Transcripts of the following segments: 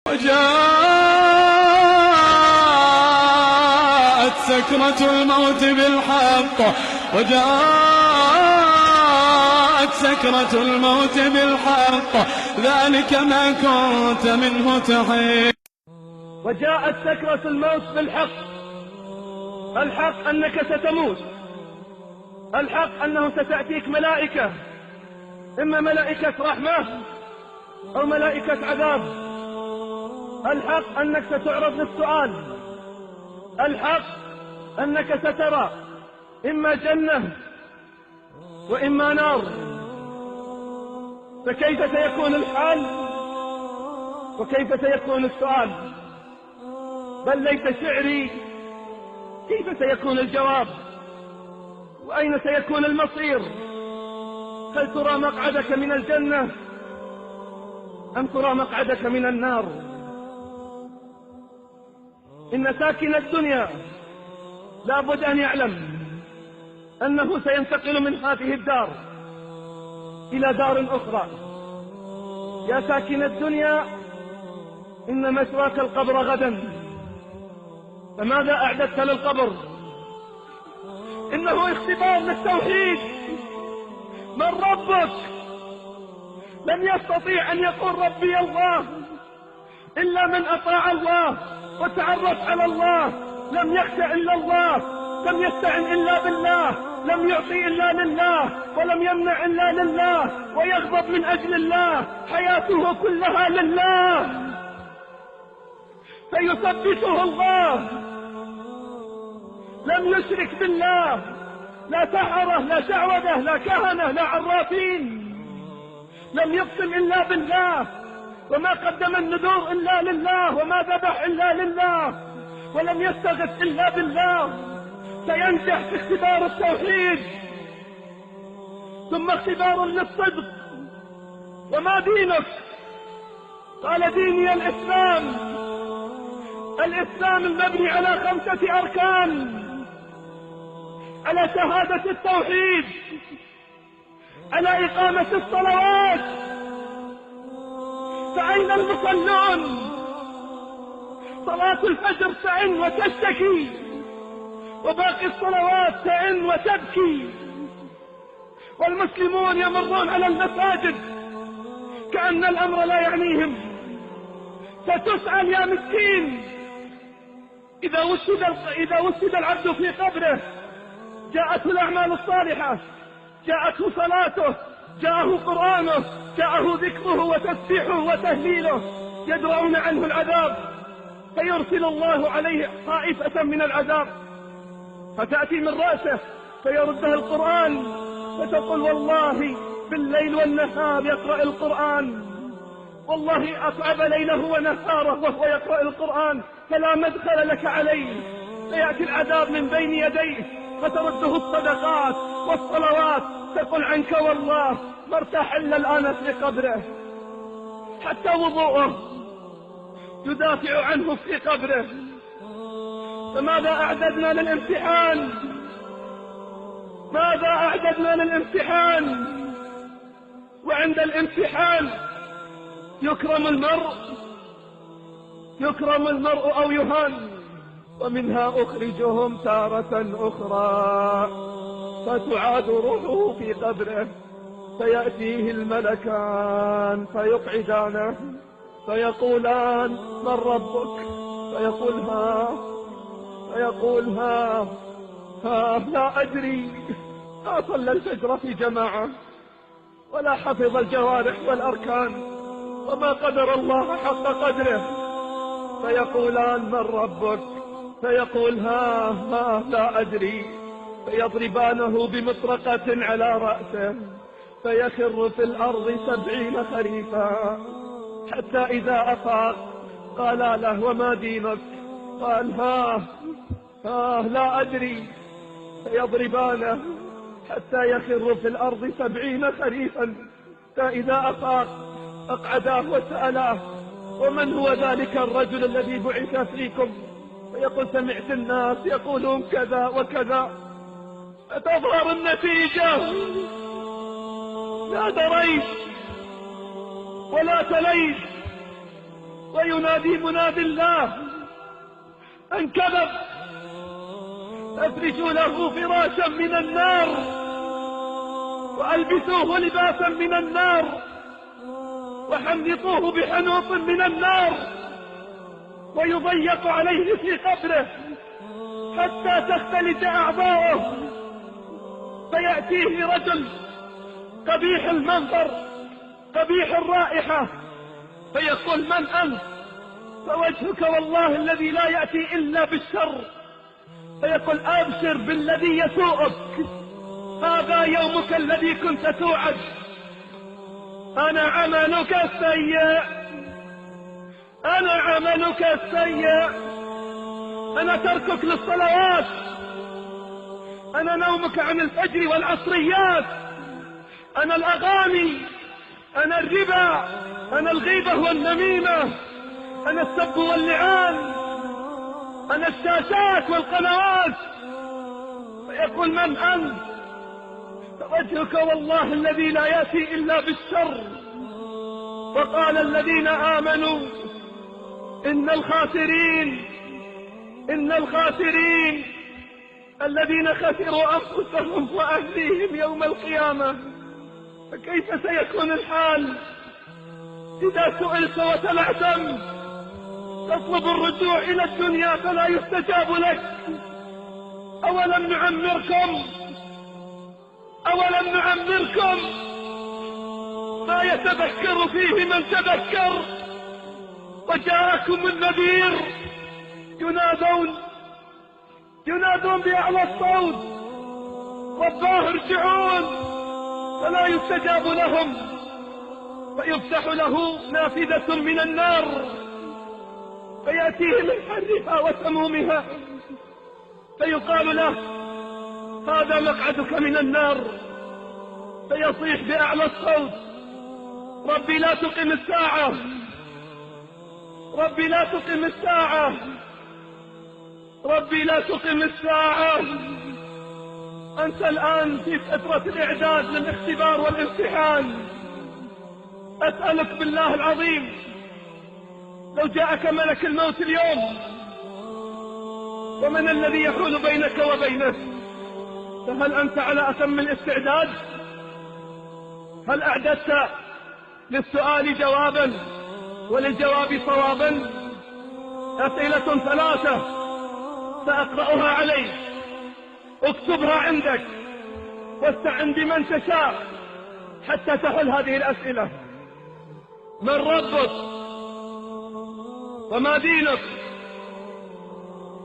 وجاءت سكرة الموت بالحق سكرة الموت بالحق ذلك ما كنت منه تحيد. وجاءت سكرة الموت بالحق. الحق أنك ستموت، الحق أنه ستأتيك ملائكة، إما ملائكة رحمة أو ملائكة عذاب. الحق أنك ستعرض للسؤال، الحق أنك سترى إما جنة وإما نار. فكيف سيكون الحال وكيف سيكون السؤال؟ بل ليت شعري كيف سيكون الجواب وأين سيكون المصير؟ هل ترى مقعدك من الجنة أم ترى مقعدك من النار؟ إن ساكن الدنيا لابد أن يعلم أنه سينتقل من هذه الدار إلى دار أخرى. يا ساكن الدنيا إن مثواك القبر غدا، فماذا أعددت للقبر؟ إنه اختبار للتوحيد. من ربك؟ لن يستطيع أن يقول ربي الله إلا من أطاع الله وتعرف على الله، لم يخشع إلا الله، لم يستعن إلا بالله، لم يعطي إلا لله، ولم يمنع إلا لله، ويغضب من أجل الله، حياته كلها لله، فيثبته الله. لم يشرك بالله، لا سحرة لا شعوذة لا كهنة لا عرافين، لم يقسم إلا بالله، وما قدم النذور إلا لله، وما ذبح إلا لله، ولم يستغث إلا بالله. سينجح في اختبار التوحيد، ثم اختبار للصدق. وما دينك؟ قال ديني الإسلام. الإسلام المبني على 5 أركان: على شهادة التوحيد، على إقامة الصلوات. فأين المصلون؟ صلاة الفجر تعن وتشتكي، وباقي الصلوات تعن وتبكي، والمسلمون يمرون على المساجد كأن الأمر لا يعنيهم. ستسأل يا مسكين. إذا وسد العبد في قبره جاءته الأعمال الصالحة، جاءته صلاته، جاءه قرآنه، جاءه ذكره وتسبيحه وتهليله، يدرؤون عنه العذاب، فيرسل الله عليه طائفة من العذاب، فتأتي من رأسه فيردها القرآن، فتقول والله بالليل والنهار يقرأ القرآن، والله أتعب ليله ونهاره وهو يقرأ القرآن، فلا مدخل لك عليه. فيأتي العذاب من بين يديه، فترده الصدقات والصلوات، تقول عنك والله ما ارتاح إلا الآن في قبره، حتى وضوءه يدافع عنه في قبره. فماذا أعددنا للامتحان؟ ماذا أعددنا للامتحان؟ وعند الامتحان يكرم المرء أو يهان. ومنها أخرجهم تارة أخرى، فتعاد روحه في قبره، فيأتيه الملكان فيقعدانه، فيقولان من ربك؟ فيقول ها لا أدري. ما صلى الفجر في جماعة ولا حفظ الجوارح والأركان، وما قدر الله حق قدره. فيقولان من ربك؟ فيقول ها لا أدري. فيضربانه بمطرقة على رأسه، فيخر في الأرض 70 خريفا، حتى إذا أفاق قال له وما دينك؟ قال ها لا أدري. فيضربانه حتى يخر في الأرض 70 خريفا، فإذا أفاق أقعداه وسألاه ومن هو ذلك الرجل الذي بعث فيكم؟ فيقول سمعت الناس يقولون كذا وكذا. فتظهر النتيجة، لا دريت ولا تليت وينادي منادي الله أن كذب. افرشوا له فراشا من النار وألبسوه لباسا من النار وحنطوه بحنوط من النار ويضيق عليه في قبره حتى تختلط أعضاؤه، فيأتيه رجل قبيح المنظر قبيح الرائحة فيقول: من أنت؟ فوجهك والله الذي لا يأتي إلا بالشر. فيقول: أبشر بالذي يسوءك، هذا يومك الذي كنت توعد. أنا عملك السيء، أنا عملك السيء، أنا تركك للصلوات، أنا نومك عن الفجر والعصريات، أنا الأغاني، أنا الربا، أنا الغيبة والنميمة، أنا السب واللعان، أنا الشاشات والقنوات. فيقول: من أنت؟ فوجهك والله الذي لا يأتي إلا بالشر. وقال الذين آمنوا إن الخاسرين الذين خسروا أنفسهم وأهليهم يوم القيامة. فكيف سيكون الحال إذا سئلت وتلعثم تطلب الرجوع إلى الدنيا فلا يستجاب لك؟ أولم نعمركم ما يتذكر فيه من تذكر وجاءكم النذير. ينادون بأعلى الصوت: رباه ارجعون، فلا يستجاب لهم، فيفتح له نافذة من النار فيأتيه من حرها وسمومها فيقال له: هذا مقعدك من النار. فيصيح بأعلى الصوت: ربي لا تقم الساعة، ربي لا تقم الساعة، ربي لا تقم الساعة. أنت الآن في فترة الإعداد للاختبار والامتحان. أسألك بالله العظيم لو جاءك ملك الموت اليوم ومن الذي يحول بينك وبينه؟ فهل أنت على أتم الاستعداد؟ هل أعددت للسؤال جوابا وللجواب صوابا؟ أسئلة 3 سأقرأها عليك، اكتبها عندك واستعن بمن تشاء حتى تحل هذه الأسئلة. من ربك؟ وما دينك؟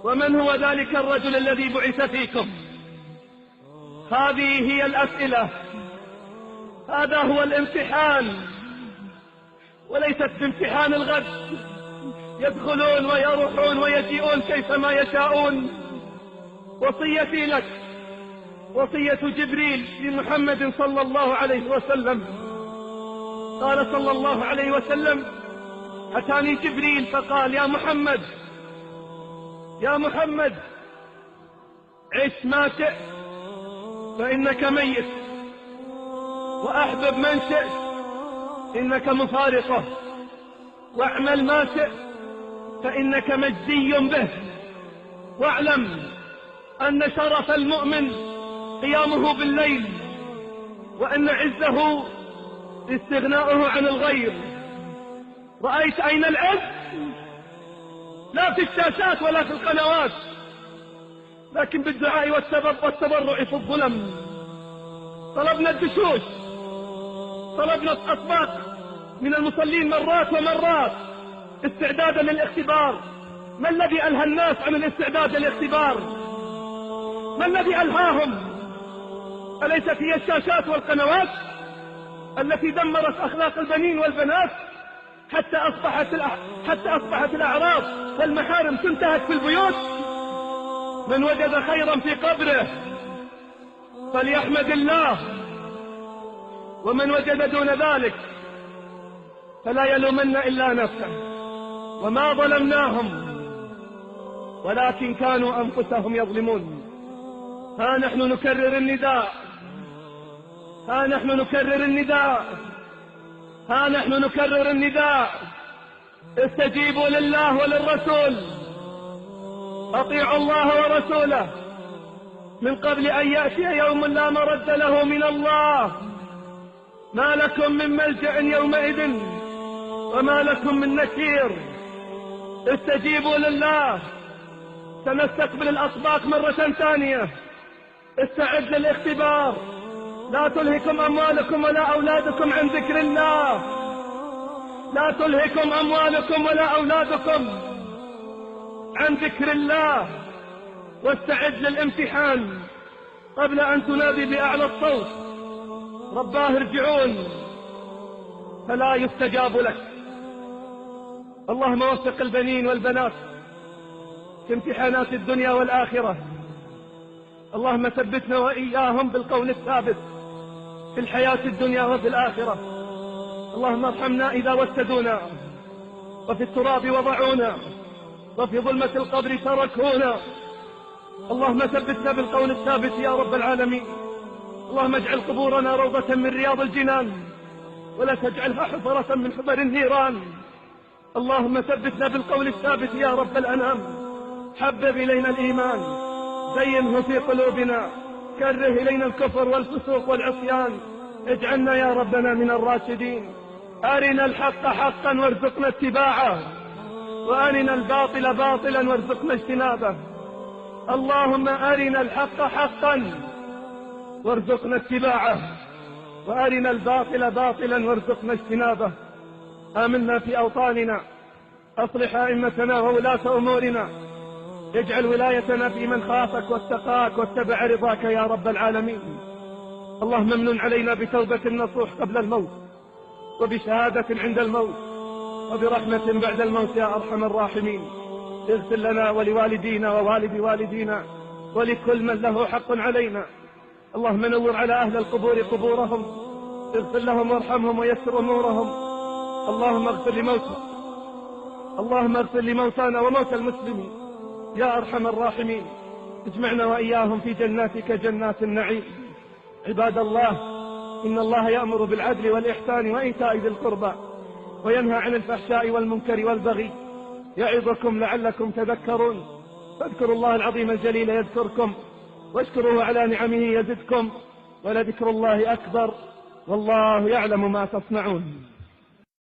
ومن هو ذلك الرجل الذي بعث فيكم؟ هذه هي الأسئلة، هذا هو الامتحان، وليست بامتحان الغد يدخلون ويروحون ويجيئون كيفما يشاءون. وصيتي لك وصية جبريل لمحمد صلى الله عليه وسلم. قال صلى الله عليه وسلم: أتاني جبريل فقال: يا محمد عش ما شئت فإنك ميت، وأحبب من شئت إنك مفارقه، واعمل ما شئت فإنك مجزي به، واعلم أن شرف المؤمن قيامه بالليل، وأن عزه استغناؤه عن الغير. رأيت أين العز؟ لا في الشاشات ولا في القنوات، لكن بالدعاء والتبرع في الظلم. طلبنا الدشوش، طلبنا الأطباق من المصلين مرات ومرات استعدادا للاختبار. ما الذي ألهى الناس عن الاستعداد للاختبار؟ ما الذي ألهاهم؟ أليست هي الشاشات والقنوات التي دمرت أخلاق البنين والبنات حتى أصبحت الأعراض والمحارم تنتهك في البيوت؟ من وجد خيرا في قبره فليحمد الله، ومن وجد دون ذلك فلا يلومن إلا نفسه. وما ظلمناهم ولكن كانوا أنفسهم يظلمون. ها نحن نكرر النداء، ها نحن نكرر النداء، ها نحن نكرر النداء استجيبوا لله وللرسول، أطيعوا الله ورسوله من قبل أن يأتي يوم لا مرد له من الله. ما لكم من ملجأ يومئذ وما لكم من نكير. استجيبوا لله. سنستقبل الأطباق مرة ثانية. استعد للاختبار. لا تلهكم أموالكم ولا أولادكم عن ذكر الله. لا تلهكم أموالكم ولا أولادكم عن ذكر الله. واستعد للامتحان قبل أن تنادي بأعلى الصوت رباه ارجعون، فلا يستجاب لك. اللهم وفق البنين والبنات في امتحانات الدنيا والآخرة. اللهم ثبتنا وإياهم بالقول الثابت في الحياة الدنيا وفي الآخرة. اللهم ارحمنا إذا وسدونا وفي التراب وضعونا وفي ظلمة القبر تركونا. اللهم ثبتنا بالقول الثابت يا رب العالمين. اللهم اجعل قبورنا روضة من رياض الجنان ولا تجعلها حفرة من حفر النيران. اللهم ثبتنا بالقول الثابت يا رب الأنام. حبب إلينا الإيمان، زينه في قلوبنا، كره إلينا الكفر والفسوق والعصيان. اجعلنا يا ربنا من الراشدين. أرنا الحق حقا وارزقنا اتباعه، وأرنا الباطل باطلا وارزقنا اجتنابه. اللهم أرنا الحق حقا وارزقنا اتباعه، وأرنا الباطل باطلا وارزقنا اجتنابه. آمنا في أوطاننا، أصلح أئمتنا وولاة أمورنا، اجعل ولايتنا في من خافك واتقاك واتبع رضاك يا رب العالمين. اللهم امنن علينا بتوبة نصوح قبل الموت، وبشهادة عند الموت، وبرحمة بعد الموت يا أرحم الراحمين. اغفر لنا ولوالدينا ووالد والدينا ولكل من له حق علينا. اللهم نور على أهل القبور قبورهم، اغفر لهم وارحمهم ويسر أمورهم. اللهم اغفر لموتانا وموتى المسلمين يا أرحم الراحمين. اجمعنا وإياهم في جناتك جنات النعيم. عباد الله، إن الله يأمر بالعدل والإحسان وإيتاء ذي القربى وينهى عن الفحشاء والمنكر والبغي، يعظكم لعلكم تذكرون. فاذكروا الله العظيم الجليل يذكركم، واشكروه على نعمه يزدكم، ولذكر الله أكبر، والله يعلم ما تصنعون.